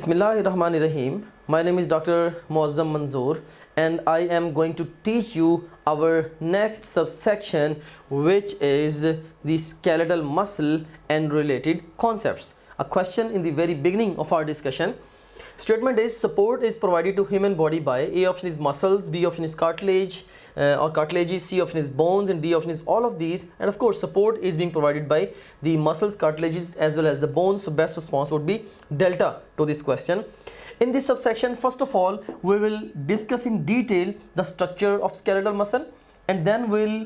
Bismillahirrahmanirrahim. My name is Dr. Muazzam Manzoor and I am going to teach you our next subsection, which is the skeletal muscle and related concepts. A question in the very beginning of our discussion. Statement is support is provided to human body by A option is muscles, B option is cartilage or cartilages, C option is bones, and D option is all of these. And of course support is being provided by the muscles, cartilages as well as the bones. So best response would be delta to this question. In this subsection, first of all, we will discuss in detail the structure of skeletal muscle, and then we'll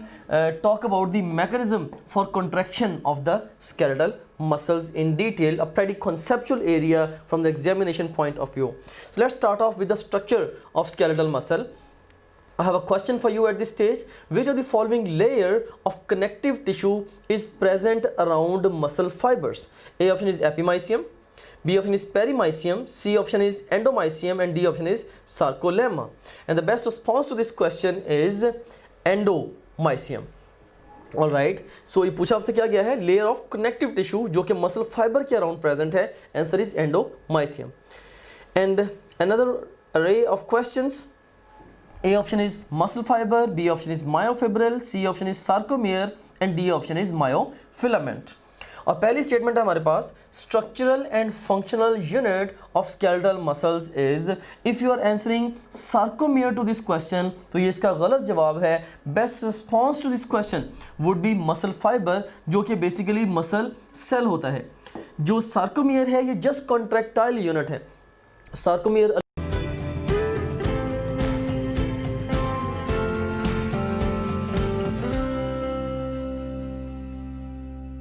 talk about the mechanism for contraction of the skeletal muscles in detail, a pretty conceptual area from the examination point of view. So let's start off with the structure of skeletal muscle. I have a question for you at this stage. Which of the following layer of connective tissue is present around muscle fibers? A option is epimysium, B option is perimysium, C option is endomysium, and D option is sarcolemma. And the best response to this question is endomysium. All right. So ये पूछा आपसे क्या गया है? Layer of connective tissue जो कि muscle fiber के around present है. Answer is endomysium. And another array of questions. A option is muscle fiber, B option is myofibril, C option is sarcomere, and D option is myofilament. और पहली statement है हमारे पास, structural and functional unit of skeletal muscles is, if you are answering sarcomere to this question, तो ये इसका गलत जवाब है. Best response to this question would be muscle fibre, जो कि बेसिकली मसल सेल होता है. जो सार्कोमियर है ये जस्ट कॉन्ट्रैक्टाइल यूनिट है. सार्कोमियर